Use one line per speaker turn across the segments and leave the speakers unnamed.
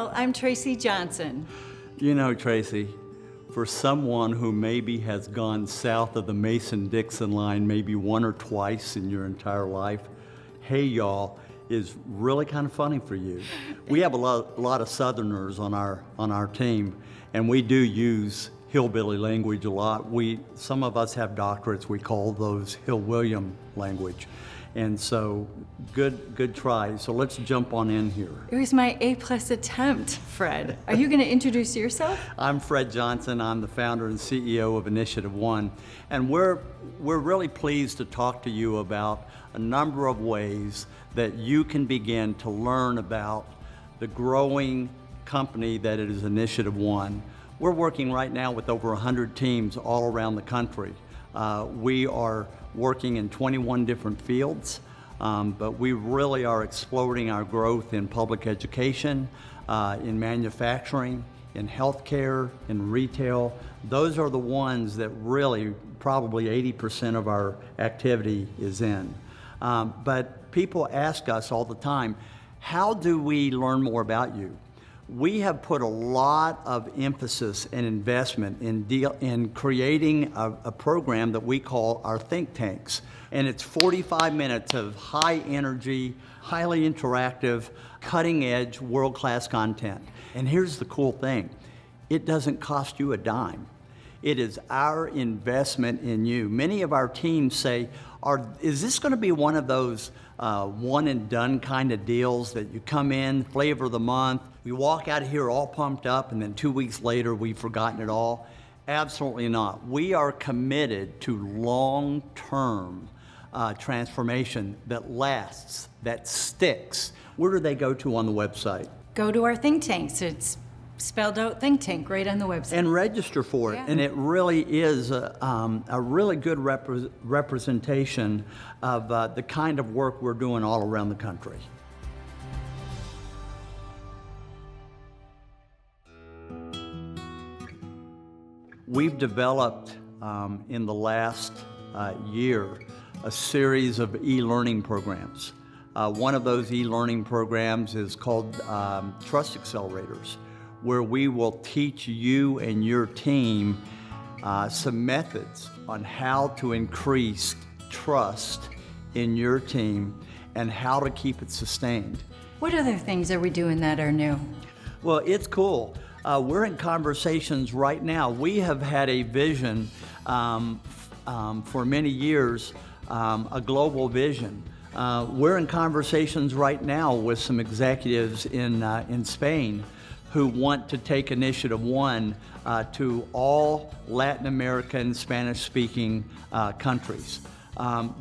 y'all. I'm Tracy Johnson.
You know, Tracy, for someone who maybe has gone south of the Mason-Dixon line maybe one or twice in your entire life, hey y'all is really kind of funny for you. We have a lot of Southerners on our team, and we do use hillbilly language a lot. Some of us have doctorates, we call those Hill William language. And so, good try. So let's jump on in here.
It was my A+ attempt, Fred. Are you going to introduce yourself?
I'm Fred Johnson. I'm the founder and CEO of InitiativeOne. And we're really pleased to talk to you about a number of ways that you can begin to learn about the growing company that is InitiativeOne. We're working right now with over 100 teams all around the country. We are working in 21 different fields, but we really are exploding our growth in public education, in manufacturing, in healthcare, in retail. Those are the ones that really probably 80% of our activity is in. But people ask us all the time, how do we learn more about you? We have put a lot of emphasis and investment in creating a program that we call our think tanks. And it's 45 minutes of high energy, highly interactive, cutting edge, world-class content. And here's the cool thing, it doesn't cost you a dime. It is our investment in you. Many of our teams say, is this going to be one of those one and done kind of deals that you come in, flavor of the month, we walk out of here all pumped up, and then 2 weeks later we've forgotten it all? Absolutely not. We are committed to long-term transformation that lasts, that sticks. Where do they go to on the website?
Go to our think tanks. It's spelled out think tank right on the website.
And register for it. Yeah. And it really is a really good representation of the kind of work we're doing all around the country. We've developed in the last year a series of e-learning programs. One of those e-learning programs is called Trust Accelerators, where we will teach you and your team some methods on how to increase trust in your team and how to keep it sustained.
What other things are we doing that are new?
Well, it's cool. We're in conversations right now. We have had a vision for many years, a global vision. We're in conversations right now with some executives in Spain who want to take InitiativeOne to all Latin American Spanish-speaking countries.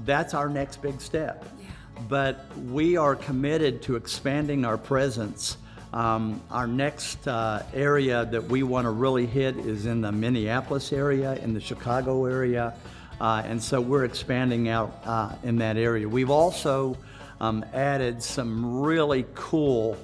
That's our next big step. Yeah. But we are committed to expanding our presence. Our next area that we want to really hit is in the Minneapolis area, in the Chicago area, and so we're expanding out in that area. We've also added some really cool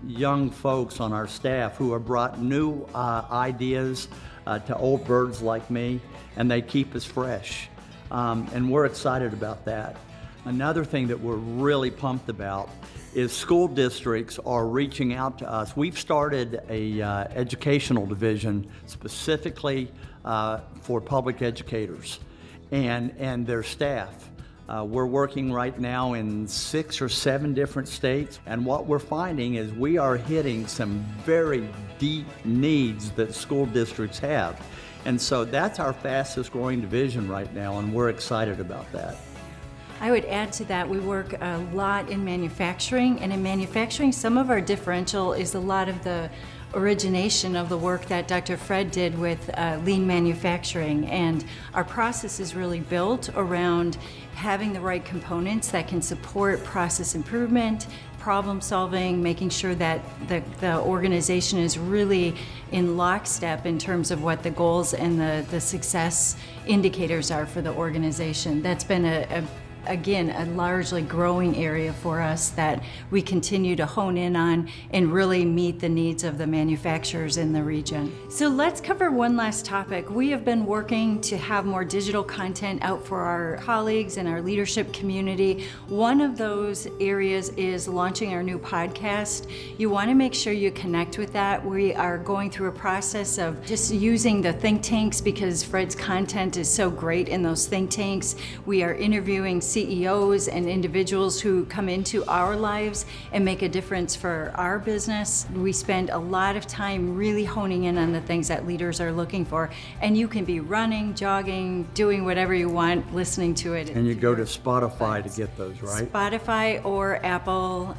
young folks on our staff who have brought new ideas to old birds like me, and they keep us fresh. And we're excited about that. Another thing that we're really pumped about is school districts are reaching out to us. We've started a educational division specifically for public educators and their staff. We're working right now in 6 or 7 different states, and what we're finding is we are hitting some very deep needs that school districts have. And so that's our fastest growing division right now, and we're excited about that.
I would add to that, we work a lot in manufacturing, and in manufacturing, some of our differential is a lot of the origination of the work that Dr. Fred did with lean manufacturing, and our process is really built around having the right components that can support process improvement, problem solving, making sure that the organization is really in lockstep in terms of what the goals and the success indicators are for the organization. That's been a again, a largely growing area for us that we continue to hone in on and really meet the needs of the manufacturers in the region. So let's cover one last topic. We have been working to have more digital content out for our colleagues and our leadership community. One of those areas is launching our new podcast. You want to make sure you connect with that. We are going through a process of just using the think tanks because Fred's content is so great in those think tanks. We are interviewing CEOs and individuals who come into our lives and make a difference for our business. We spend a lot of time really honing in on the things that leaders are looking for, and you can be running, jogging, doing whatever you want, listening to it.
And you go to Spotify to get those, right?
Spotify or Apple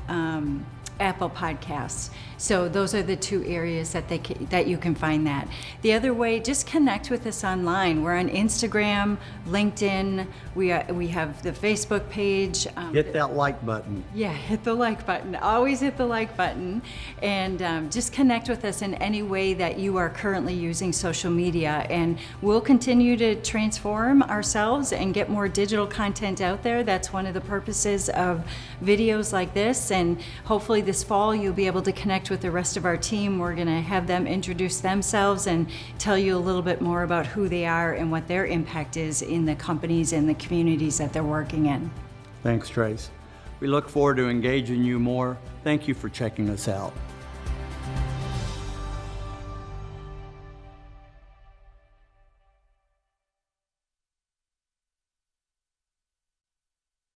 Podcasts. So those are the two areas that you can find that. The other way, just connect with us online. We're on Instagram, LinkedIn. We have the Facebook page.
Hit that like button.
Yeah, hit the like button. Always hit the like button. And just connect with us in any way that you are currently using social media. And we'll continue to transform ourselves and get more digital content out there. That's one of the purposes of videos like this. And hopefully this fall you'll be able to connect with the rest of our team. We're going to have them introduce themselves and tell you a little bit more about who they are and what their impact is in the companies and the communities that they're working in.
Thanks, Trace. We look forward to engaging you more. Thank you for checking us out.